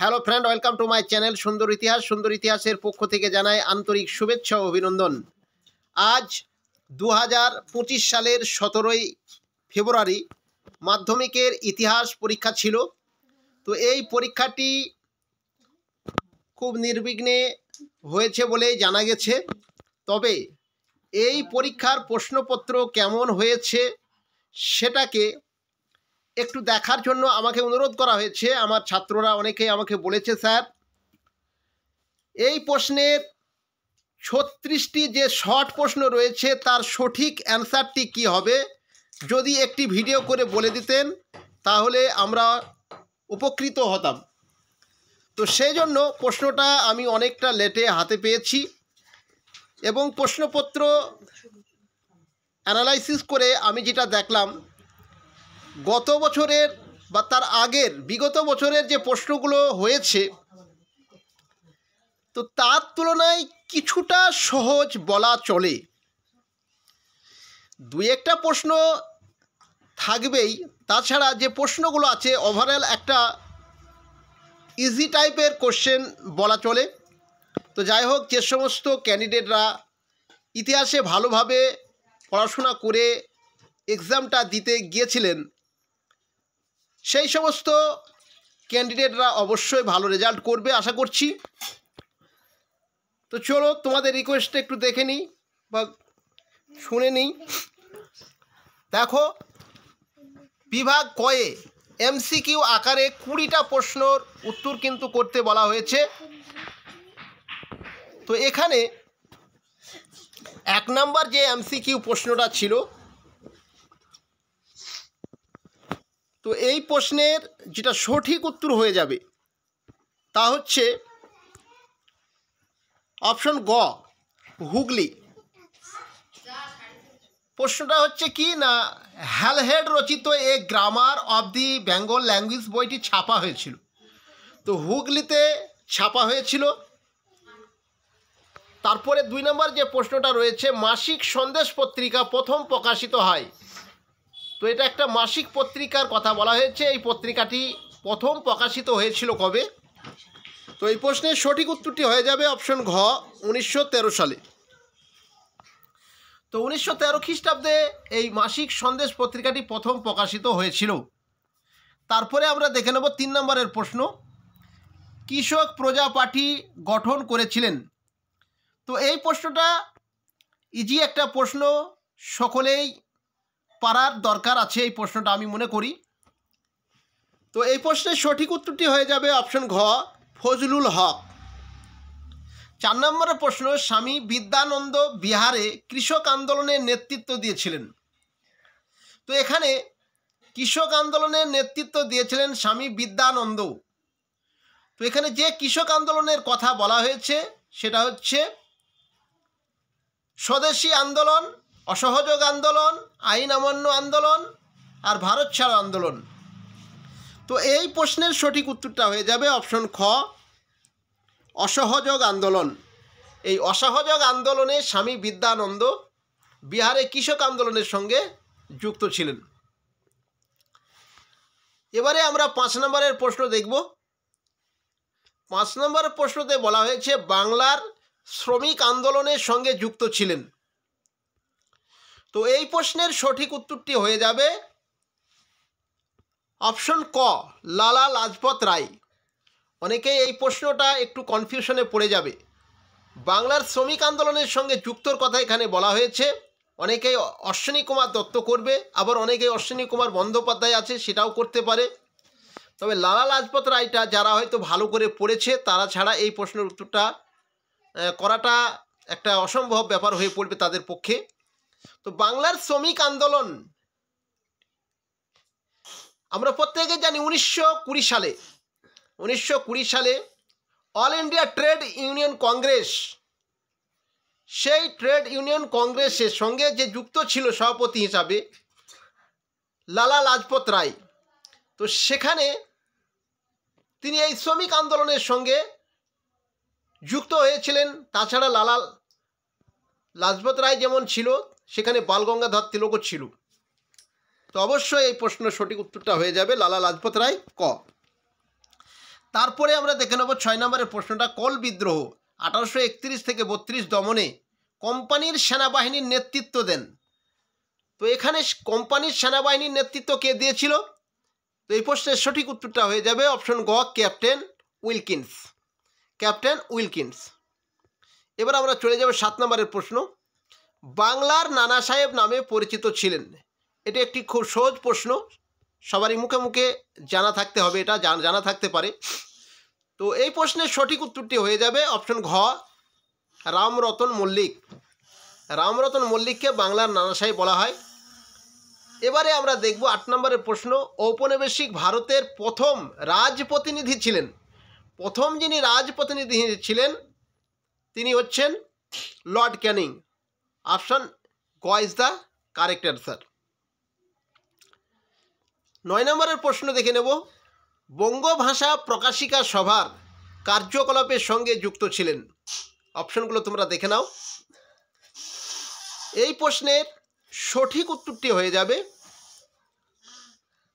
Hello friend, welcome to my channel সুন্দর ইতিহাস। সুন্দর ইতিহাসের পক্ষ থেকে জানাই আন্তরিক শুভেচ্ছা ও অভিনন্দন। আজ 2025 সালের 17ই ফেব্রুয়ারি মাধ্যমিকের ইতিহাস পরীক্ষা ছিল। তো এই পরীক্ষাটি খুব নির্বিঘ্নে হয়েছে বলেই জানা গেছে। তবে এই পরীক্ষার প্রশ্নপত্র কেমন হয়েছে সেটাকে একটু দেখার জন্য আমাকে অনুরোধ করা হয়েছে। আমার ছাত্ররা অনেকেই আমাকে বলেছে, স্যার এই প্রশ্নের 36টি যে শর্ট প্রশ্ন রয়েছে তার সঠিক অ্যান্সারটি কী হবে, যদি একটি ভিডিও করে বলে দিতেন তাহলে আমরা উপকৃত হতাম। তো সেই জন্য প্রশ্নটা আমি অনেকটা লেটে হাতে পেয়েছি এবং প্রশ্নপত্র অ্যানালাইসিস করে আমি যেটা দেখলাম, গত বছরের বা তার আগের বিগত বছরের যে প্রশ্নগুলো হয়েছে তো তার তুলনায় কিছুটা সহজ বলা চলে। দুই একটা প্রশ্ন থাকবেই, তাছাড়া যে প্রশ্নগুলো আছে ওভারঅল একটা ইজি টাইপের কোশ্চেন বলা চলে। তো যাই হোক, যে সমস্ত ক্যান্ডিডেটরা ইতিহাসে ভালোভাবে পড়াশোনা করে এক্সামটা দিতে গিয়েছিলেন সেই সমস্ত ক্যান্ডিডেটরা অবশ্যই ভালো রেজাল্ট করবে আশা করছি। তো চলো তোমাদের রিকোয়েস্টটা একটু দেখে নিই বা শুনে নিই। দেখো, বিভাগ কয়ে এমসিকিউ আকারে 20টা প্রশ্নর উত্তর কিন্তু করতে বলা হয়েছে। তো এখানে 1 নম্বর যে এমসিকিউ প্রশ্নটা ছিল, তো এই প্রশ্নের যেটা সঠিক উত্তর হয়ে যাবে তা হচ্ছে অপশন গ, হুগলি। প্রশ্নটা হচ্ছে কি না, হ্যালহেড রচিত a grammar of the Bengal language বইটি ছাপা হয়েছিল। তো হুগলিতে ছাপা হয়েছিল। তারপরে 2 নম্বর যে প্রশ্নটা রয়েছে, মাসিক সন্দেশ পত্রিকা প্রথম প্রকাশিত হয়। তো এটা একটা মাসিক পত্রিকার কথা বলা হয়েছে। এই পত্রিকাটি প্রথম প্রকাশিত হয়েছিল কবে? তো এই প্রশ্নের সঠিক উত্তরটি হয়ে যাবে অপশন ঘ, 1913 সালে। তো 1913 খ্রিস্টাব্দে এই মাসিক সন্দেশ পত্রিকাটি প্রথম প্রকাশিত হয়েছিল। তারপরে আমরা দেখে নেব 3 নম্বরের প্রশ্ন, কৃষক প্রজা পার্টি গঠন করেছিলেন। তো এই প্রশ্নটা ইজি একটা প্রশ্ন, সকলেই পারার দরকার আছে এই প্রশ্নটা আমি মনে করি। তো এই প্রশ্নের সঠিক উত্তরটি হয়ে যাবে অপশন ঘ, ফজলুল হক। 4 নম্বরের প্রশ্ন, স্বামী বিদ্যানন্দ বিহারে কৃষক আন্দোলনের নেতৃত্ব দিয়েছিলেন। তো এখানে কৃষক আন্দোলনের নেতৃত্ব দিয়েছিলেন স্বামী বিদ্যানন্দ। তো এখানে যে কৃষক আন্দোলনের কথা বলা হয়েছে সেটা হচ্ছে স্বদেশী আন্দোলন, অসহযোগ আন্দোলন, আইন অমান্য আন্দোলন আর ভারত ছাড়ো আন্দোলন। তো এই প্রশ্নের সঠিক উত্তরটা হয়ে যাবে অপশন খ, অসহযোগ আন্দোলন। এই অসহযোগ আন্দোলনে স্বামী বিদ্যানন্দ বিহারে কৃষক আন্দোলনের সঙ্গে যুক্ত ছিলেন। এবারে আমরা 5 নম্বরের প্রশ্ন দেখব। 5 নম্বরের প্রশ্নতে বলা হয়েছে বাংলার শ্রমিক আন্দোলনের সঙ্গে যুক্ত ছিলেন। তো এই প্রশ্নের সঠিক উত্তরটি হয়ে যাবে অপশন ক, লালা লাজপত রায়। অনেকেই এই প্রশ্নটা একটু কনফিউশনে পড়ে যাবে। বাংলার শ্রমিক আন্দোলনের সঙ্গে যুক্তর কথা এখানে বলা হয়েছে। অনেকেই অশ্বিনী কুমার দত্ত করবে, আবার অনেকেই অশ্বিনী কুমার বন্দ্যোপাধ্যায় আছে সেটাও করতে পারে। তবে লালা লাজপত রায়টা যারা হয়তো ভালো করে পড়েছে তারা ছাড়া এই প্রশ্নের উত্তরটা করাটা একটা অসম্ভব ব্যাপার হয়ে পড়বে তাদের পক্ষে। তো বাংলার শ্রমিক আন্দোলন আমরা প্রত্যেকে জানি 1920 সালে all India trade union Congress, সেই ট্রেড ইউনিয়ন কংগ্রেসের সঙ্গে যে যুক্ত ছিল সভাপতি হিসাবে লালা লাজপত রায়। তো সেখানে তিনি এই শ্রমিক আন্দোলনের সঙ্গে যুক্ত হয়েছিলেন। তাছাড়া লালা লাজপত রায় যেমন ছিল সেখানে বাল গঙ্গাধর তিলকও ছিল। তো অবশ্যই এই প্রশ্নের সঠিক উত্তরটা হয়ে যাবে লালা লাজপত রায়, ক। তারপরে আমরা দেখে নেব 6 নম্বরের প্রশ্নটা, কোল বিদ্রোহ 1831 থেকে 32 দমনে কোম্পানির সেনাবাহিনীর নেতৃত্ব দেন। তো এখানে কোম্পানির সেনাবাহিনীর নেতৃত্ব কে দিয়েছিল? তো এই প্রশ্নের সঠিক উত্তরটা হয়ে যাবে অপশন গ, ক্যাপ্টেন উইলকিন্স। Captain Wilkins. এবার আমরা চলে যাব 7 নম্বরের প্রশ্ন, বাংলার নানা সাহেব নামে পরিচিত ছিলেন। এটা একটি খুব সহজ প্রশ্ন, সবারই মুখে মুখে জানা থাকতে হবে, এটা জানা থাকতে পারে। তো এই প্রশ্নের সঠিক উত্তরটি হয়ে যাবে অপশন ঘ, রামরতন মল্লিক। রামরতন মল্লিককে বাংলার নানা সাহেব বলা হয়। এবারে আমরা দেখব 8 নম্বরের প্রশ্ন, ঔপনিবেশিক ভারতের প্রথম রাজপ্রতিনিধি ছিলেন। প্রথম যিনি রাজপ্রতিনিধি ছিলেন তিনি হচ্ছেন লর্ড ক্যানিং। অপশন গ ইজ দ্য কারেক্ট অ্যান্সার। 9 নম্বরের প্রশ্ন দেখে নেব, বঙ্গভাষা প্রকাশিকা সভার কার্যকলাপের সঙ্গে যুক্ত ছিলেন। অপশনগুলো তোমরা দেখে নাও। এই প্রশ্নের সঠিক উত্তরটি হয়ে যাবে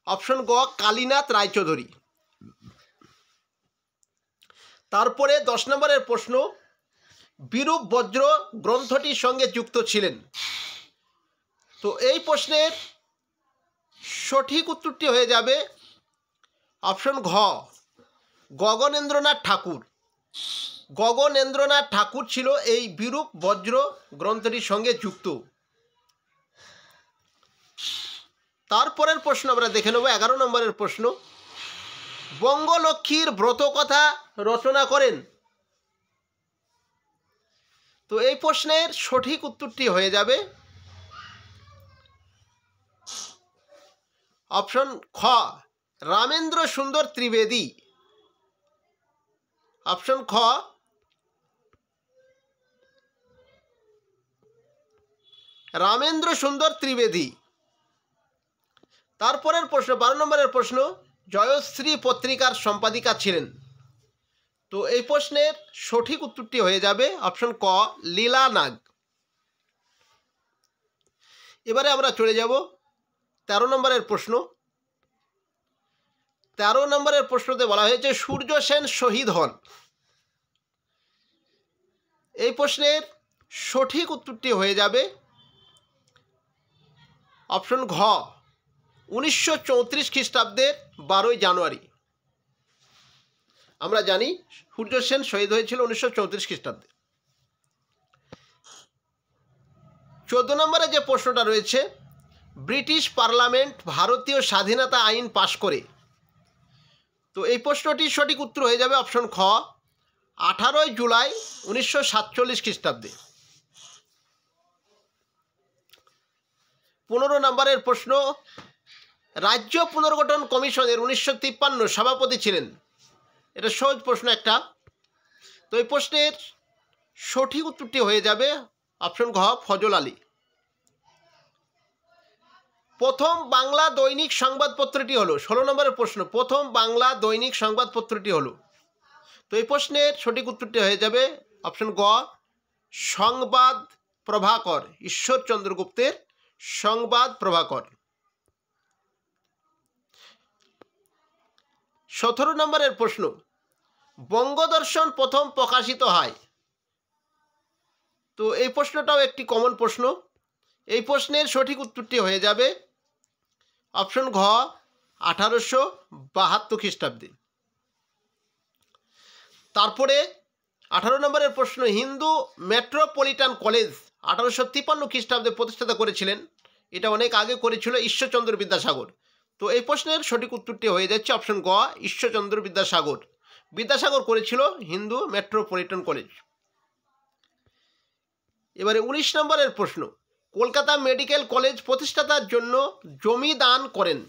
অপশন গ, কালীনাথ রায়চৌধুরী। তারপরে 10 নম্বরের প্রশ্ন, বিরূপ বজ্র গ্রন্থটির সঙ্গে যুক্ত ছিলেন। তো এই প্রশ্নের সঠিক উত্তরটি হয়ে যাবে অপশন ঘ, গগনেন্দ্রনাথ ঠাকুর। গগনেন্দ্রনাথ ঠাকুর ছিল এই বিরূপ বজ্র গ্রন্থটির সঙ্গে যুক্ত। তারপরের প্রশ্ন আমরা দেখে নেব 11 নম্বরের প্রশ্ন, বঙ্গলক্ষ্মীর ব্রত কথা রচনা করেন। তো এই প্রশ্নের সঠিক উত্তরটি হয়ে যাবে অপশন খ, রামেন্দ্র সুন্দর ত্রিবেদী। অপশন খ, রামেন্দ্র সুন্দর ত্রিবেদী। তারপরের প্রশ্ন 12 নম্বরের প্রশ্ন, জয়শ্রী পত্রিকার সম্পাদিকা ছিলেন। তো এই প্রশ্নের সঠিক উত্তরটি হয়ে যাবে অপশন ক, লীলা নাগ। এবারে আমরা চলে যাব 13 নম্বরের প্রশ্ন। 13 নম্বরের প্রশ্নতে বলা হয়েছে সূর্য সেন শহীদ হন। এই প্রশ্নের সঠিক উত্তরটি হয়ে যাবে অপশন ঘ, 1934 খ্রিস্টাব্দের 12 জানুয়ারি। আমরা জানি সূর্য সেন শহীদ হয়েছিল 1934 খ্রিস্টাব্দে। 14 নম্বরে যে প্রশ্নটা রয়েছে, ব্রিটিশ পার্লামেন্ট ভারতীয় স্বাধীনতা আইন পাশ করে। তো এই প্রশ্নটির সঠিক উত্তর হয়ে যাবে অপশন খ, 18 জুলাই 1947 খ্রিস্টাব্দে। 15 নম্বরের প্রশ্ন, রাজ্য পুনর্গঠন কমিশনের 1953 সভাপতি ছিলেন। এটা সহজ প্রশ্ন একটা। তো এই প্রশ্নের সঠিক উত্তরটি হয়ে যাবে অপশন ঘ, ফজল আলী। প্রথম বাংলা দৈনিক সংবাদপত্রটি হলো, 16 নম্বরের প্রশ্ন, প্রথম বাংলা দৈনিক সংবাদপত্রটি হলো। তো এই প্রশ্নের সঠিক উত্তরটি হয়ে যাবে অপশন গ, সংবাদ প্রভাকর, ঈশ্বরচন্দ্র গুপ্তের সংবাদ প্রভাকর। 17 নম্বরের প্রশ্ন, বঙ্গদর্শন প্রথম প্রকাশিত হয়। তো এই প্রশ্নটাও একটি কমন প্রশ্ন। এই প্রশ্নের সঠিক উত্তরটি হয়ে যাবে অপশন ঘ, 1872 খ্রিস্টাব্দে। তারপরে 18 নম্বরের প্রশ্ন, হিন্দু মেট্রোপলিটন কলেজ 1853 খ্রিস্টাব্দে প্রতিষ্ঠাতা করেছিলেন। এটা অনেক আগে করেছিল ঈশ্বরচন্দ্র বিদ্যাসাগর। তো এই প্রশ্নের সঠিক উত্তরটি হয়ে যাচ্ছে অপশন গ, ঈশ্বরচন্দ্র বিদ্যাসাগর। বিদ্যাসাগর করেছিল হিন্দু মেট্রোপলিটন কলেজ। এবারে 19 নম্বরের প্রশ্ন, কলকাতা মেডিকেল কলেজ প্রতিষ্ঠাতার জন্য জমি দান করেন।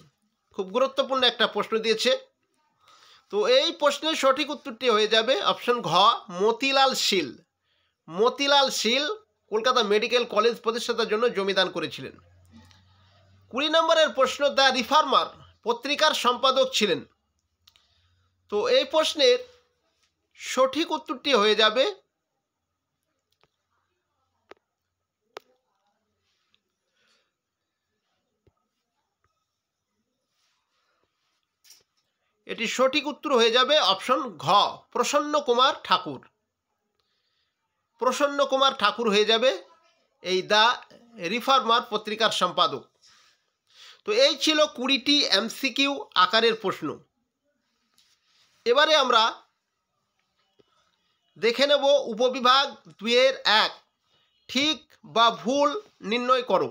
খুব গুরুত্বপূর্ণ একটা প্রশ্ন দিয়েছে। তো এই প্রশ্নের সঠিক উত্তরটি হয়ে যাবে অপশন ঘ, মতিলাল শীল। মতিলাল শীল কলকাতা মেডিকেল কলেজ প্রতিষ্ঠাতার জন্য জমি দান করেছিলেন। 20 নম্বরের প্রশ্ন, দ্য রিফর্মার পত্রিকার সম্পাদক ছিলেন। তো এই প্রশ্নের সঠিক উত্তরটি হয়ে যাবে এটি সঠিক উত্তর হয়ে যাবে অপশন ঘ, প্রসন্ন কুমার ঠাকুর। প্রসন্ন কুমার ঠাকুর হয়ে যাবে এই দ্য রিফর্মার পত্রিকার সম্পাদক। তো এই ছিল 20টি এমসিকিউ আকারের প্রশ্ন। এবারে আমরা দেখে নেব উপবিভাগ 2-1 ঠিক বা ভুল নির্ণয় করো।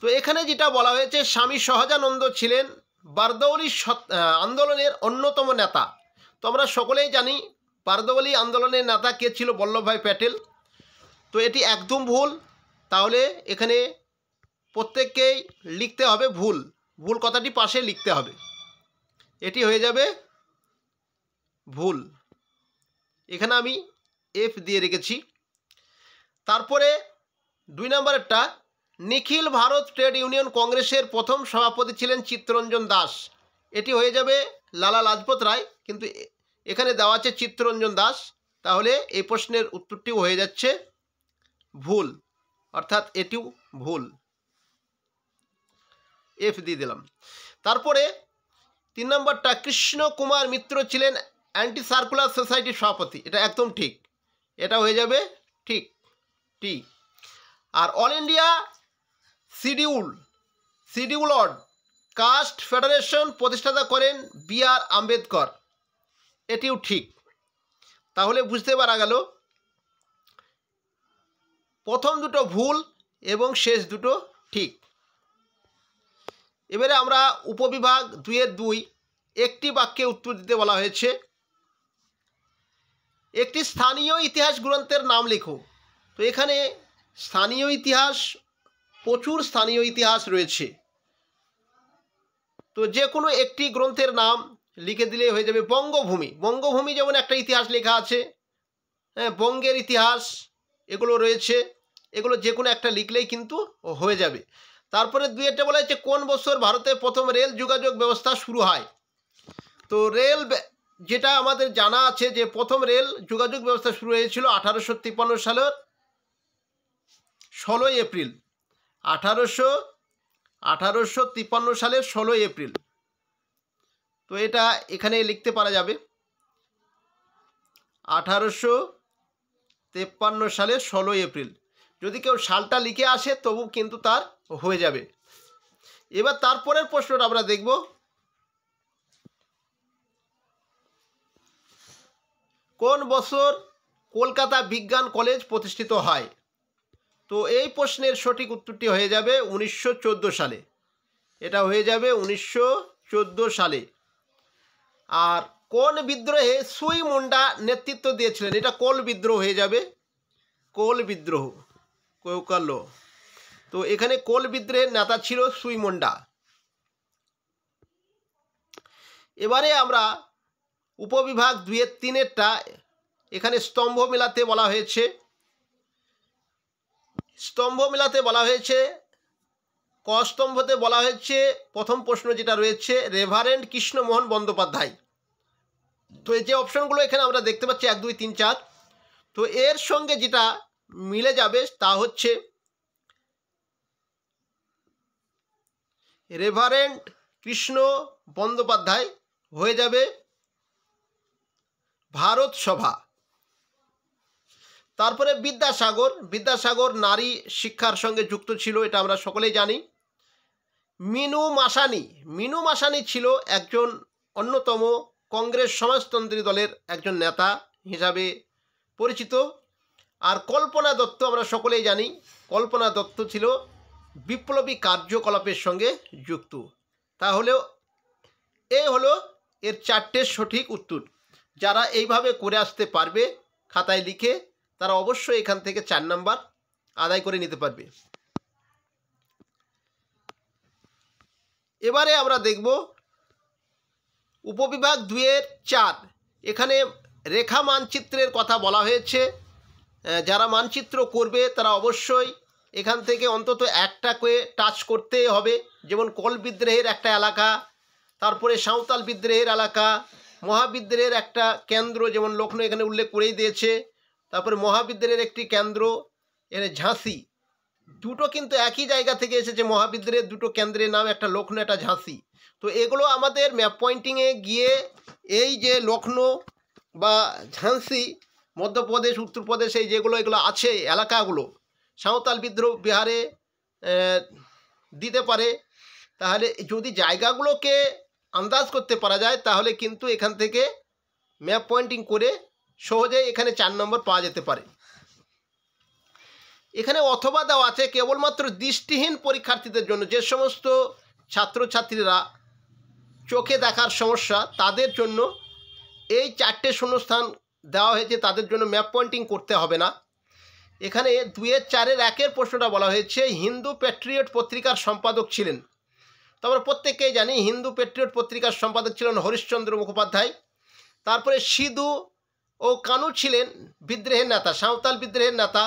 তো এখানে যেটা বলা হয়েছে, স্বামী সহজানন্দ ছিলেন বারদৌলি আন্দোলনের অন্যতম নেতা। তো আমরা সকলেই জানি বারদৌলি আন্দোলনের নেতা কে ছিল, বল্লভভাই প্যাটেল। তো এটি একদম ভুল। তাহলে এখানে প্রত্যেককেই লিখতে হবে ভুল, ভুল কথাটি পাশে লিখতে হবে। এটি হয়ে যাবে ভুল, এখানে আমি এফ দিয়ে রেখেছি। তারপরে 2 নম্বরেরটা, নিখিল ভারত ট্রেড ইউনিয়ন কংগ্রেসের প্রথম সভাপতি ছিলেন চিত্তরঞ্জন দাস। এটি হয়ে যাবে লালা লাজপত রায়, কিন্তু এখানে দেওয়া আছে চিত্তরঞ্জন দাস। তাহলে এই প্রশ্নের উত্তরটিও হয়ে যাচ্ছে ভুল, অর্থাৎ এটিও ভুল, এফ দিয়ে দিলাম। তারপরে 3 নম্বরটা, কৃষ্ণ কুমার মিত্র ছিলেন অ্যান্টি সার্কুলার সোসাইটির সভাপতি। এটা একদম ঠিক, এটা হয়ে যাবে ঠিক টি। আর all India scheduled caste federation প্রতিষ্ঠাতা করেন বি.আর. আম্বেদকর। এটিও ঠিক। তাহলে বুঝতে পারা গেল প্রথম দুটো ভুল এবং শেষ দুটো ঠিক। এবারে আমরা উপবিভাগ 2-2 একটি বাক্যে উত্তর দিতে বলা হয়েছে। একটি স্থানীয় ইতিহাস গ্রন্থের নাম লেখো। তো এখানে স্থানীয় ইতিহাস, প্রচুর স্থানীয় ইতিহাস রয়েছে। তো যে কোনো একটি গ্রন্থের নাম লিখে দিলে হয়ে যাবে। বঙ্গভূমি, বঙ্গভূমি যেমন একটা ইতিহাস লেখা আছে, হ্যাঁ, বঙ্গের ইতিহাস এগুলো রয়েছে, এগুলো যে কোনো একটা লিখলেই কিন্তু হয়ে যাবে। তারপরে 2-টা বলা হচ্ছে কোন বছর ভারতে প্রথম রেল যোগাযোগ ব্যবস্থা শুরু হয়। তো রেল যেটা আমাদের জানা আছে যে প্রথম রেল যোগাযোগ ব্যবস্থা শুরু হয়েছিল 1853 সালের 16 এপ্রিল। 1853 সালের 16 এপ্রিল। তো এটা এখানে লিখতে পারা যাবে 1853 সালের 16 এপ্রিল। যদি কেউ সালটা লিখে আসে তবু কিন্তু তার হয়ে যাবে। এবার তারপরের প্রশ্নটা আমরা দেখব, কোন বছর কলকাতা বিজ্ঞান কলেজ প্রতিষ্ঠিত হয়। তো এই প্রশ্নের সঠিক উত্তরটি হয়ে যাবে 1914 সালে। এটা হয়ে যাবে 1914 সালে। আর কোন বিদ্রোহে সুই মুন্ডা নেতৃত্ব দিয়েছিলেন। এটা কোল বিদ্রোহ হয়ে যাবে, কোল বিদ্রোহ, কৈকাল্য। তো এখানে কোল বিদ্রোহের নেতা ছিল সুই মুন্ডা। এবারে আমরা উপবিভাগ 2-3-টা এখানে স্তম্ভ মেলাতে বলা হয়েছে। স্তম্ভ মেলাতে বলা হয়েছে, ক স্তম্ভতে বলা হয়েছে প্রথম প্রশ্ন যেটা রয়েছে রেভারেন্ড কৃষ্ণমোহন বন্দ্যোপাধ্যায়। তো এই যে অপশনগুলো এখানে আমরা দেখতে পাচ্ছি 1, 2, 3, 4। তো এর সঙ্গে যেটা মিলে যাবে তা হচ্ছে রেভারেন্ড কৃষ্ণ বন্দ্যোপাধ্যায় হয়ে যাবে ভারত সভা। তারপরে বিদ্যাসাগর নারী শিক্ষার সঙ্গে যুক্ত ছিল, এটা আমরা সকলেই জানি। মিনু মাসানি ছিল একজন অন্যতম কংগ্রেস সমাজতন্ত্রী দলের একজন নেতা হিসাবে পরিচিত। আর কল্পনা দত্ত আমরা সকলেই জানি, কল্পনা দত্ত ছিল বিপ্লবী কার্যকলাপের সঙ্গে যুক্ত। তাহলেও এই হলো এর 4টে সঠিক উত্তর। যারা এইভাবে করে আসতে পারবে খাতায় লিখে, তারা অবশ্যই এখান থেকে 4 নাম্বার আদায় করে নিতে পারবে। এবারে আমরা দেখব উপবিভাগ 2-4 এখানে রেখা মানচিত্রের কথা বলা হয়েছে। যারা মানচিত্র করবে তারা অবশ্যই এখান থেকে অন্তত একটা করে টাচ করতেই হবে। যেমন কোল বিদ্রোহের একটা এলাকা, তারপরে সাঁওতাল বিদ্রোহের এলাকা, মহাবিদ্রোহের একটা কেন্দ্র যেমন লখনৌ এখানে উল্লেখ করেই দিয়েছে। তারপরে মহাবিদ্রোহের একটি কেন্দ্র এখানে ঝাঁসি, দুটো কিন্তু একই জায়গা থেকে এসেছে। মহাবিদ্রোহের দুটো কেন্দ্রের নাম, একটা লখনৌ একটা ঝাঁসি। তো এগুলো আমাদের ম্যাপ পয়েন্টিংয়ে গিয়ে এই যে লখনৌ বা ঝাঁসি, মধ্যপ্রদেশ, উত্তরপ্রদেশ, এই এগুলো আছে এলাকাগুলো সাঁওতাল বিদ্রোহ বিহারে দিতে পারে। তাহলে যদি জায়গাগুলোকে আন্দাজ করতে পারা যায় তাহলে কিন্তু এখান থেকে ম্যাপ পয়েন্টিং করে সহজেই এখানে 4 নম্বর পাওয়া যেতে পারে। এখানে অথবা দেওয়া আছে কেবলমাত্র দৃষ্টিহীন পরীক্ষার্থীদের জন্য, যে সমস্ত ছাত্রছাত্রীরা চোখে দেখার সমস্যা তাদের জন্য এই 4টে শূন্যস্থান দেওয়া হয়েছে, তাদের জন্য ম্যাপ পয়েন্টিং করতে হবে না। এখানে 2-4-1 প্রশ্নটা বলা হয়েছে হিন্দু প্যাট্রিয়ট পত্রিকার সম্পাদক ছিলেন। তো আমরা প্রত্যেকেই জানি হিন্দু প্যাট্রিয়ট পত্রিকার সম্পাদক ছিলেন হরিশ্চন্দ্র মুখোপাধ্যায়। তারপরে সিধু ও কানু ছিলেন বিদ্রোহের নেতা, সাঁওতাল বিদ্রোহের নেতা।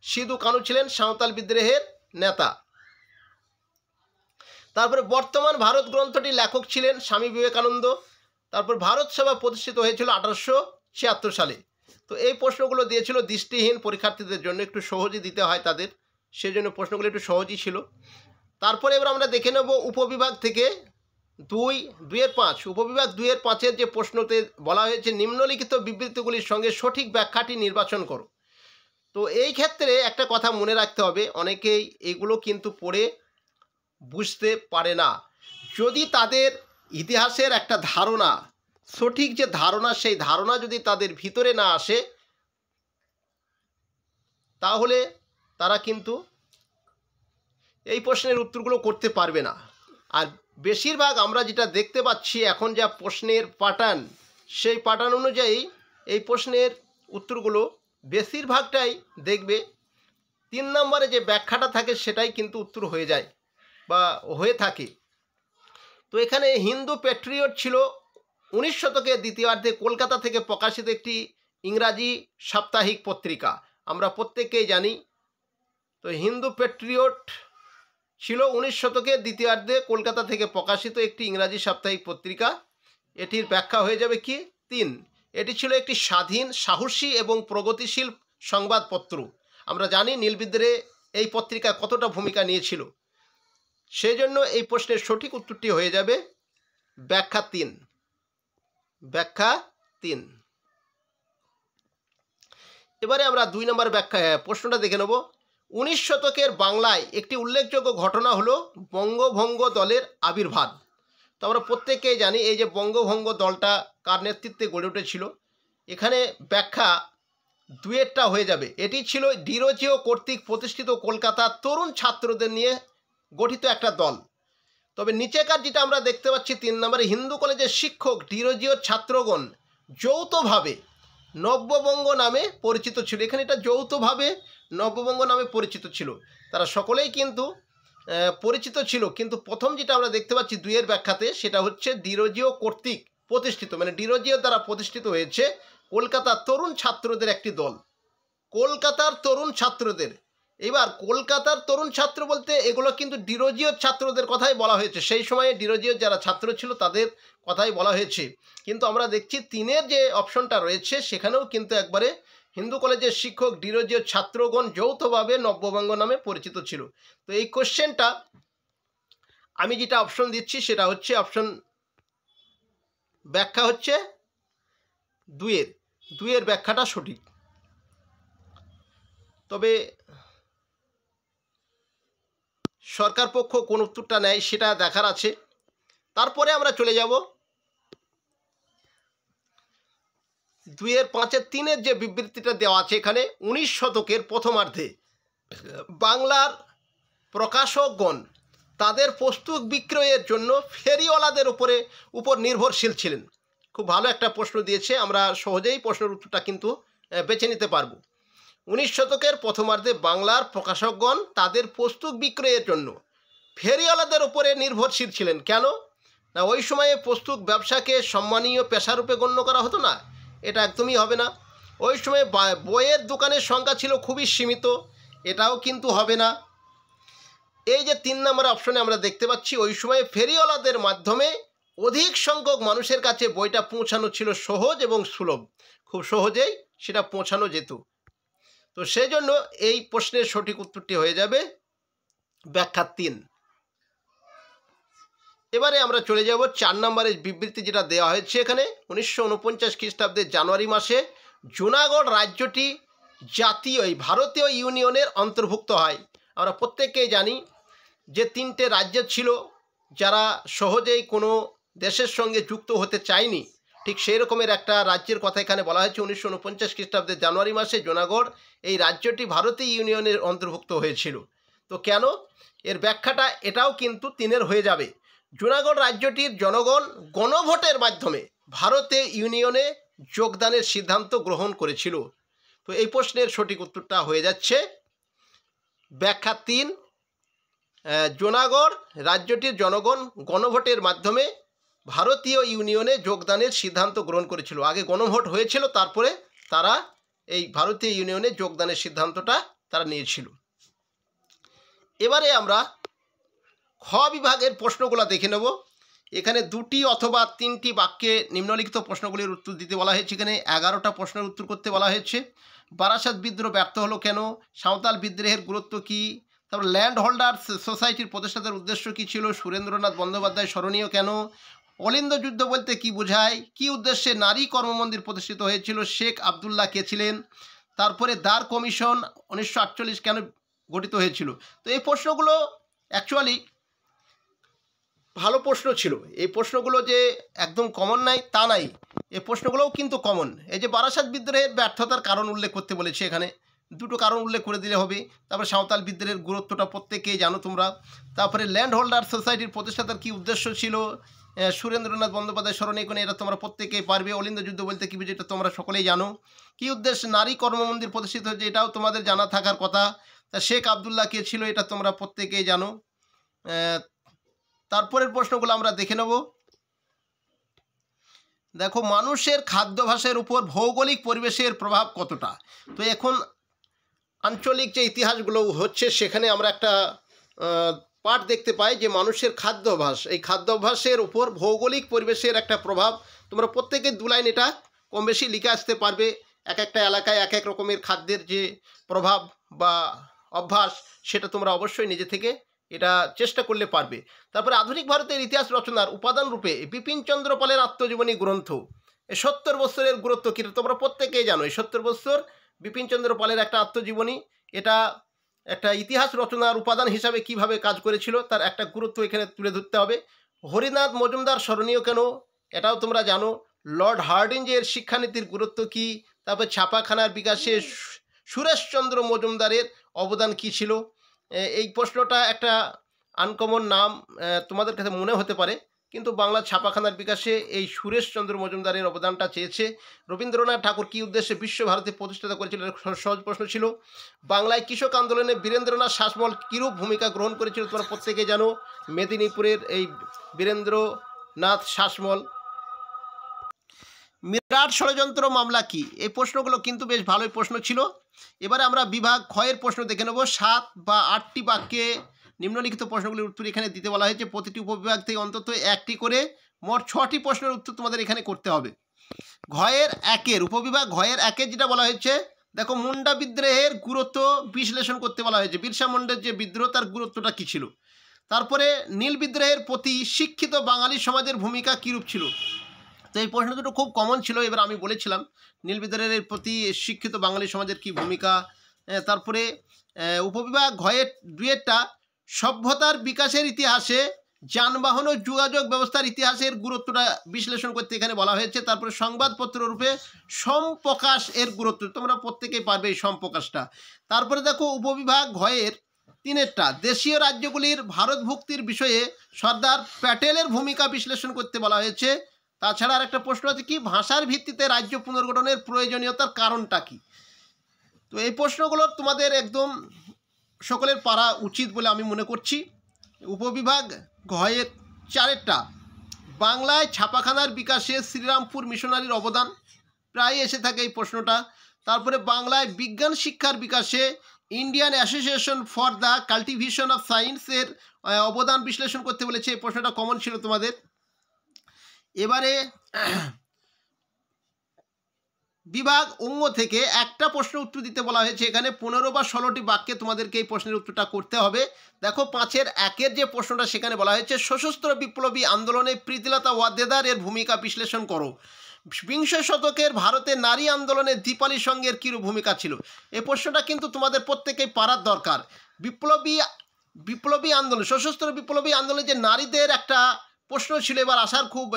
সিধু কানু ছিলেন সাঁওতাল বিদ্রোহের নেতা। তারপরে বর্তমান ভারত গ্রন্থটির লেখক ছিলেন স্বামী বিবেকানন্দ। তারপর ভারত সভা প্রতিষ্ঠিত হয়েছিল 1876 সালে। তো এই প্রশ্নগুলো দিয়েছিল দৃষ্টিহীন পরীক্ষার্থীদের জন্য, একটু সহজই দিতে হয় তাদের, সেই জন্য প্রশ্নগুলো একটু সহজই ছিল। তারপরে এবার আমরা দেখে নেব উপবিভাগ থেকে 2-5, উপবিভাগ 2-5 যে প্রশ্নতে বলা হয়েছে নিম্নলিখিত বিবৃতিগুলির সঙ্গে সঠিক ব্যাখ্যাটি নির্বাচন করো। তো এই ক্ষেত্রে একটা কথা মনে রাখতে হবে, অনেকেই এগুলো কিন্তু পড়ে বুঝতে পারে না। যদি তাদের ইতিহাসের একটা ধারণা, সঠিক যে ধারণা, সেই ধারণা যদি তাদের ভিতরে না আসে তাহলে তারা কিন্তু এই প্রশ্নের উত্তরগুলো করতে পারবে না। আর বেশিরভাগ আমরা যেটা দেখতে পাচ্ছি এখন যা প্রশ্নের প্যাটার্ন, সেই প্যাটার্ন অনুযায়ী এই প্রশ্নের উত্তরগুলো বেশিরভাগটাই দেখবে 3 নম্বরে যে ব্যাখ্যাটা থাকে সেটাই কিন্তু উত্তর হয়ে যায় বা হয়ে থাকে। তো এখানে হিন্দু প্যাট্রিয়ট ছিল 19 শতকের দ্বিতীয়ার্ধে কলকাতা থেকে প্রকাশিত একটি ইংরাজি সাপ্তাহিক পত্রিকা, আমরা প্রত্যেকেই জানি। তো হিন্দু প্যাট্রিয়ট ছিল 19 শতকের দ্বিতীয়ার্ধে কলকাতা থেকে প্রকাশিত একটি ইংরাজি সাপ্তাহিক পত্রিকা। এটির ব্যাখ্যা হয়ে যাবে কি 3। এটি ছিল একটি স্বাধীন, সাহসী এবং প্রগতিশীল সংবাদপত্র। আমরা জানি নীলবিদ্রোহে এই পত্রিকা কতটা ভূমিকা নিয়েছিল, সেই জন্য এই প্রশ্নের সঠিক উত্তরটি হয়ে যাবে ব্যাখ্যা 3। ব্যাখ্যা 3। এবারে আমরা 2 নম্বর প্রশ্নটা দেখে নেব। 19 শতকের বাংলায় একটি উল্লেখযোগ্য ঘটনা হলো বঙ্গভঙ্গ দলের আবির্ভাব। তো আমরা প্রত্যেকেই জানি এই যে বঙ্গভঙ্গ দলটা কার নেতৃত্বে গড়ে উঠেছিল। এখানে ব্যাখ্যা 2-টা হয়ে যাবে। এটি ছিল ডিরোজিও কর্তৃক প্রতিষ্ঠিত কলকাতার তরুণ ছাত্রদের নিয়ে গঠিত একটা দল। তবে নিচেকার যেটা আমরা দেখতে পাচ্ছি 3 নম্বরে, হিন্দু কলেজের শিক্ষক ডিরোজিওর ছাত্রগণ যৌথভাবে নব্যবঙ্গ নামে পরিচিত ছিল। এখানে এটা যৌথভাবে নব্যবঙ্গ নামে পরিচিত ছিল, তারা সকলেই কিন্তু পরিচিত ছিল। কিন্তু প্রথম যেটা আমরা দেখতে পাচ্ছি 2-এর ব্যাখ্যাতে, সেটা হচ্ছে ডিরোজিও কর্তৃক প্রতিষ্ঠিত, মানে ডিরোজিও দ্বারা প্রতিষ্ঠিত হয়েছে কলকাতার তরুণ ছাত্রদের একটি দল। কলকাতার তরুণ ছাত্রদের, এবার কলকাতার তরুণ ছাত্র বলতে এগুলো কিন্তু ডিরোজিওর ছাত্রদের কথাই বলা হয়েছে, সেই সময়ে ডিরোজিওর যারা ছাত্র ছিল তাদের কথাই বলা হয়েছে। কিন্তু আমরা দেখছি 3-এর যে অপশনটা রয়েছে সেখানেও কিন্তু একবারে হিন্দু কলেজের শিক্ষক ডিরোজিওর ছাত্রগণ যৌথভাবে নব্যবঙ্গ নামে পরিচিত ছিল। তো এই কোশ্চেনটা আমি যেটা অপশন দিচ্ছি সেটা হচ্ছে অপশন ব্যাখ্যা হচ্ছে 2-এর ব্যাখ্যাটা সঠিক। তবে সরকার পক্ষ কোন উত্তরটা নেয় সেটা দেখার আছে। তারপরে আমরা চলে যাব 2-5-এর 3-এর যে বিবৃতিটা দেওয়া আছে এখানে, 19 শতকের প্রথমার্ধে বাংলার প্রকাশকগণ তাদের পুস্তক বিক্রয়ের জন্য ফেরিওয়ালাদের উপর নির্ভরশীল ছিলেন। খুব ভালো একটা প্রশ্ন দিয়েছে, আমরা সহজেই প্রশ্নের উত্তরটা কিন্তু বেছে নিতে পারব। 19 শতকের প্রথমার্ধে বাংলার প্রকাশকগণ তাদের পুস্তক বিক্রয়ের জন্য ফেরিওয়ালাদের উপরে নির্ভরশীল ছিলেন। কেন না, ওই সময়ে পুস্তক ব্যবসাকে সম্মানীয় পেশারূপে গণ্য করা হতো না, এটা একদমই হবে না। ওই সময় বইয়ের দোকানের সংখ্যা ছিল খুবই সীমিত, এটাও কিন্তু হবে না। এই যে 3 নম্বর অপশনে আমরা দেখতে পাচ্ছি ওই সময় ফেরিওয়ালাদের মাধ্যমে অধিক সংখ্যক মানুষের কাছে বইটা পৌঁছানো ছিল সহজ এবং সুলভ, খুব সহজেই সেটা পৌঁছানো যেত। তো সেই জন্য এই প্রশ্নের সঠিক উত্তরটি হয়ে যাবে ব্যাখ্যা 3। এবারে আমরা চলে যাব 4 নম্বরের বিবৃতি যেটা দেওয়া হয়েছে এখানে। 1949 খ্রিস্টাব্দের জানুয়ারি মাসে জুনাগড় রাজ্যটি জাতীয় ভারতীয় ইউনিয়নের অন্তর্ভুক্ত হয়। আমরা প্রত্যেকেই জানি যে 3টে রাজ্য ছিল যারা সহজেই কোনো দেশের সঙ্গে যুক্ত হতে চায়নি, ঠিক সেই রকমের একটা রাজ্যের কথা এখানে বলা হয়েছে। 1949 খ্রিস্টাব্দের জানুয়ারি মাসে জুনাগড় এই রাজ্যটি ভারতীয় ইউনিয়নের অন্তর্ভুক্ত হয়েছিল। তো কেন, এর ব্যাখ্যাটা এটাও কিন্তু 3-এর হয়ে যাবে। জুনাগড় রাজ্যটির জনগণ গণভোটের মাধ্যমে ভারতে ইউনিয়নে যোগদানের সিদ্ধান্ত গ্রহণ করেছিল। তো এই প্রশ্নের সঠিক উত্তরটা হয়ে যাচ্ছে ব্যাখ্যা 3, জুনাগড় রাজ্যটির জনগণ গণভোটের মাধ্যমে ভারতীয় ইউনিয়নে যোগদানের সিদ্ধান্ত গ্রহণ করেছিল। আগে গণভোট হয়েছিল, তারপরে তারা এই ভারতীয় ইউনিয়নে যোগদানের সিদ্ধান্তটা তারা নিয়েছিল। এবারে আমরা খ বিভাগের প্রশ্নগুলো দেখে নেব। এখানে 2টি অথবা 3টি বাক্যে নিম্নলিখিত প্রশ্নগুলির উত্তর দিতে বলা হয়েছে। এখানে 11টা প্রশ্নের উত্তর করতে বলা হয়েছে। বারাসাত বিদ্রোহ ব্যর্থ হলো কেন, সাঁওতাল বিদ্রোহের গুরুত্ব কী, তারপর ল্যান্ড হোল্ডার্স সোসাইটির প্রতিষ্ঠাতার উদ্দেশ্য কী ছিল, সুরেন্দ্রনাথ বন্দ্যোপাধ্যায় স্মরণীয় কেন, অলিন্দ যুদ্ধ বলতে কি বোঝায়, কী উদ্দেশ্যে নারী কর্মমন্দির প্রতিষ্ঠিত হয়েছিল, শেখ আবদুল্লাহ কে ছিলেন, তারপরে দ্বার কমিশন 1948 কেন গঠিত হয়েছিল। তো এই প্রশ্নগুলো অ্যাকচুয়ালি ভালো প্রশ্ন ছিল। এই প্রশ্নগুলো যে একদম কমন নাই তা নাই, এই প্রশ্নগুলোও কিন্তু কমন। এই যে বারাসাত বিদ্রোহের ব্যর্থতার কারণ উল্লেখ করতে বলেছে, এখানে 2টো কারণ উল্লেখ করে দিলে হবে। তারপরে সাঁওতাল বিদ্রোহের গুরুত্বটা প্রত্যেকেই জানো তোমরা। তারপরে ল্যান্ড হোল্ডার সোসাইটির প্রতিষ্ঠাতার কী উদ্দেশ্য ছিল, সুরেন্দ্রনাথ বন্দ্যোপাধ্যায় স্মরণীয় কোন, এটা তোমরা প্রত্যেকেই পারবে। অলিন্দ যুদ্ধ বলতে কী বুঝে, এটা তোমরা সকলেই জানো। কী উদ্দেশ্যে নারী কর্মমন্দির প্রতিষ্ঠিত হয়েছে, এটাও তোমাদের জানা থাকার কথা। তা শেখ আবদুল্লাহ কে ছিল, এটা তোমরা প্রত্যেকেই জানো। তারপরের প্রশ্নগুলো আমরা দেখে নেব। দেখো, মানুষের খাদ্যাভ্যাসের উপর ভৌগোলিক পরিবেশের প্রভাব কতটা। তো এখন আঞ্চলিক যে ইতিহাসগুলো হচ্ছে সেখানে আমরা একটা পাঠ দেখতে পাই যে মানুষের খাদ্যাভ্যাস, এই খাদ্যাভ্যাসের উপর ভৌগোলিক পরিবেশের একটা প্রভাব। তোমরা প্রত্যেকে 2 লাইন এটা কম বেশি লিখে আসতে পারবে। এক একটা এলাকায় এক এক রকমের খাদ্যের যে প্রভাব বা অভ্যাস, সেটা তোমরা অবশ্যই নিজে থেকে এটা চেষ্টা করলে পারবে। তারপরে আধুনিক ভারতের ইতিহাস রচনার উপাদান রূপে বিপিনচন্দ্র পালের আত্মজীবনী গ্রন্থ, এই 70 বছরের গুরুত্ব কী তোমরা প্রত্যেকেই জানো। এই 70 বছর বিপিনচন্দ্র পালের একটা আত্মজীবনী, এটা একটা ইতিহাস রচনার উপাদান হিসাবে কিভাবে কাজ করেছিল তার একটা গুরুত্ব এখানে তুলে ধরতে হবে। হরিনাথ মজুমদার স্মরণীয় কেন, এটাও তোমরা জানো। লর্ড হার্ডিঞ্জের শিক্ষানীতির গুরুত্ব কী, তারপর ছাপাখানার বিকাশে সুরেশচন্দ্র মজুমদারের অবদান কী ছিল। এই প্রশ্নটা একটা আনকমন নাম তোমাদের কাছে মনে হতে পারে, কিন্তু বাংলা ছাপাখানার বিকাশে এই সুরেশচন্দ্র মজুমদারের অবদানটা চেয়েছে। রবীন্দ্রনাথ ঠাকুর কী উদ্দেশ্যে বিশ্বভারতী প্রতিষ্ঠাতা করেছিলেন, সহজ প্রশ্ন ছিল। বাংলায় কৃষক আন্দোলনে বীরেন্দ্রনাথ শাসমল কীরূপ ভূমিকা গ্রহণ করেছিল তোমরা প্রত্যেকে জানো। মেদিনীপুরের এই বীরেন্দ্রনাথ শাসমল। মিরাট ষড়যন্ত্র মামলা কি, এই প্রশ্নগুলো কিন্তু বেশ ভালোই প্রশ্ন ছিল। এবারে আমরা বিভাগ ক্ষয়ের প্রশ্ন দেখে নেব। 7 বা 8টি বাক্যে নিম্নলিখিত প্রশ্নগুলির উত্তর এখানে দিতে বলা হয়েছে। প্রতিটি উপবিভাগ থেকে অন্তত 1টি করে মোট 6টি প্রশ্নের উত্তর তোমাদের এখানে করতে হবে। ঘয়ের 1-এর উপবিভাগ ঘয়ের 1-এর যেটা বলা হয়েছে, দেখো, মুন্ডা বিদ্রোহের গুরুত্ব বিশ্লেষণ করতে বলা হয়েছে। বিরসা মুন্ডার যে বিদ্রোহ তার গুরুত্বটা কী ছিল। তারপরে নীল বিদ্রোহের প্রতি শিক্ষিত বাঙালি সমাজের ভূমিকা কীরূপ ছিল। তো এই প্রশ্ন দুটো খুব কমন ছিল। এবার আমি বলেছিলাম নীল বিদ্রোহের প্রতি শিক্ষিত বাঙালি সমাজের কী ভূমিকা। তারপরে উপবিভাগ ঘয়ের 2-এরটা সভ্যতার বিকাশের ইতিহাসে যানবাহন ও যোগাযোগ ব্যবস্থার ইতিহাসের গুরুত্বটা বিশ্লেষণ করতে এখানে বলা হয়েছে। তারপরে সংবাদপত্র রূপে সম্প্রকাশ এর গুরুত্ব তোমরা প্রত্যেকেই পারবে এই সম্প্রকাশটা। তারপরে দেখো, উপবিভাগ ঘয়ের 3-এরটা দেশীয় রাজ্যগুলির ভারতভুক্তির বিষয়ে সর্দার প্যাটেলের ভূমিকা বিশ্লেষণ করতে বলা হয়েছে। তাছাড়া আর একটা প্রশ্ন আছে কি, ভাষার ভিত্তিতে রাজ্য পুনর্গঠনের প্রয়োজনীয়তার কারণটা কি। তো এই প্রশ্নগুলো তোমাদের একদম সকলের পারা উচিত বলে আমি মনে করছি। উপবিভাগ ঘয়ের 4-এরটা বাংলায় ছাপাখানার বিকাশে শ্রীরামপুর মিশনারির অবদান, প্রায় এসে থাকে এই প্রশ্নটা। তারপরে বাংলায় বিজ্ঞান শিক্ষার বিকাশে Indian association for the cultivation of সায়েন্সের অবদান বিশ্লেষণ করতে বলেছে। এই প্রশ্নটা কমন ছিল তোমাদের। এবারে বিভাগ অঙ্গ থেকে একটা প্রশ্নের উত্তর দিতে বলা হয়েছে। এখানে 15 বা 16টি বাক্যে তোমাদেরকে এই প্রশ্নের উত্তরটা করতে হবে। দেখো 5-এর 1-এর যে প্রশ্নটা সেখানে বলা হয়েছে সশস্ত্র বিপ্লবী আন্দোলনে প্রীতিলতা ওয়াদ্দেদার এর ভূমিকা বিশ্লেষণ করো। বিংশ শতকের ভারতের নারী আন্দোলনে দীপালি সঙ্গের কী ভূমিকা ছিল। এই প্রশ্নটা কিন্তু তোমাদের প্রত্যেকেই পারার দরকার। বিপ্লবী আন্দোলন, সশস্ত্র বিপ্লবী আন্দোলনে যে নারীদের একটা প্রশ্ন ছিল, এবার আসার খুব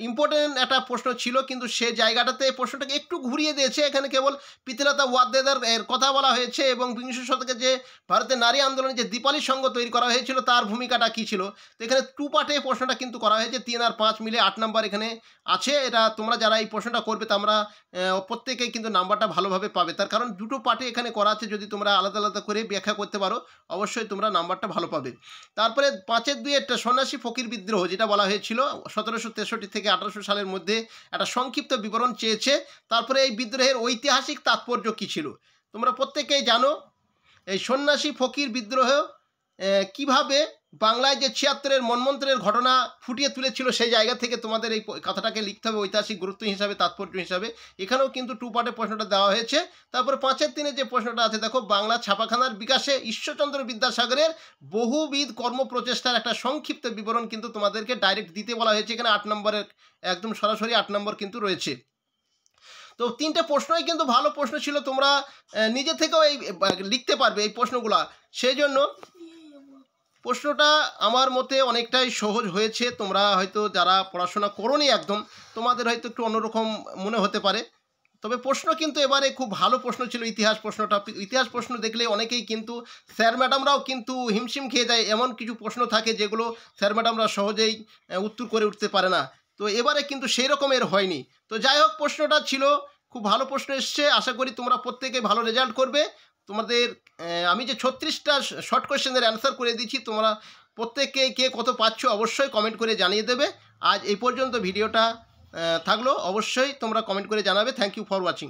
ইম্পর্টেন্ট একটা প্রশ্ন ছিল, কিন্তু সে জায়গাটাতে প্রশ্নটাকে একটু ঘুরিয়ে দিয়েছে। এখানে কেবল প্রীতিলতা ওয়াদ্দেদার এর কথা বলা হয়েছে এবং বিংশ শতকে যে ভারতের নারী আন্দোলনে যে দীপালি সংঘ তৈরি করা হয়েছিল তার ভূমিকাটা কী ছিল। তো এখানে 2 পার্টে প্রশ্নটা কিন্তু করা হয়েছে, 3 আর 5 মিলে 8 নাম্বার এখানে আছে। এটা তোমরা যারা এই প্রশ্নটা করবে তোমরা প্রত্যেকেই কিন্তু নাম্বারটা ভালোভাবে পাবে, তার কারণ 2টো পার্টে এখানে করা আছে। যদি তোমরা আলাদা আলাদা করে ব্যাখ্যা করতে পারো অবশ্যই তোমরা নাম্বারটা ভালো পাবে। তারপরে 5-এর 2 একটা সন্ন্যাসী ফকির বিদ্রোহ যেটা বলা হয়েছিল 1763 থেকে 1800 সালের মধ্যে, একটা সংক্ষিপ্ত বিবরণ চেয়েছে। তারপরে এই বিদ্রোহের ঐতিহাসিক তাৎপর্য কী ছিল। তোমরা প্রত্যেকেই জানো এই সন্ন্যাসী ফকির বিদ্রোহ কিভাবে বাংলায় যে 76-এর মন্বন্তরের ঘটনা ফুটিয়ে তুলেছিল, সেই জায়গা থেকে তোমাদের এই কথাটাকে লিখতে হবে ঐতিহাসিক গুরুত্ব হিসাবে, তাৎপর্য হিসাবে। এখানেও কিন্তু 2 পার্টে প্রশ্নটা দেওয়া হয়েছে। তারপরে 5-এর 3 যে প্রশ্নটা আছে, দেখো বাংলা ছাপাখানার বিকাশে ঈশ্বরচন্দ্র বিদ্যাসাগরের বহুবিধ কর্মপ্রচেষ্টার একটা সংক্ষিপ্ত বিবরণ কিন্তু তোমাদেরকে ডাইরেক্ট দিতে বলা হয়েছে। এখানে 8 নম্বরের একদম সরাসরি 8 নম্বর কিন্তু রয়েছে। তো 3টে প্রশ্নই কিন্তু ভালো প্রশ্ন ছিল, তোমরা নিজে থেকেও এই লিখতে পারবে এই প্রশ্নগুলা। সেই জন্য প্রশ্নটা আমার মতে অনেকটাই সহজ হয়েছে। তোমরা হয়তো যারা পড়াশোনা করোনি একদম, তোমাদের হয়তো একটু অন্যরকম মনে হতে পারে, তবে প্রশ্ন কিন্তু এবারে খুব ভালো প্রশ্ন ছিল। ইতিহাস প্রশ্নটা, ইতিহাস প্রশ্ন দেখলে অনেকেই কিন্তু স্যার ম্যাডামরাও কিন্তু হিমশিম খেয়ে যায়। এমন কিছু প্রশ্ন থাকে যেগুলো স্যার ম্যাডামরা সহজেই উত্তর করে উঠতে পারে না। তো এবারে কিন্তু সেই রকমের হয়নি। তো যাই হোক, প্রশ্নটা ছিল খুব ভালো প্রশ্ন এসছে। আশা করি তোমরা প্রত্যেকেই ভালো রেজাল্ট করবে। তোমাদের আমি যে 36টা শর্ট কোয়েশ্চেনের অ্যান্সার করে দিচ্ছি, তোমরা প্রত্যেকে কে কত পাচ্ছ অবশ্যই কমেন্ট করে জানিয়ে দেবে। আজ এই পর্যন্ত ভিডিওটা থাকলো, অবশ্যই তোমরা কমেন্ট করে জানাবে। Thank you for watching.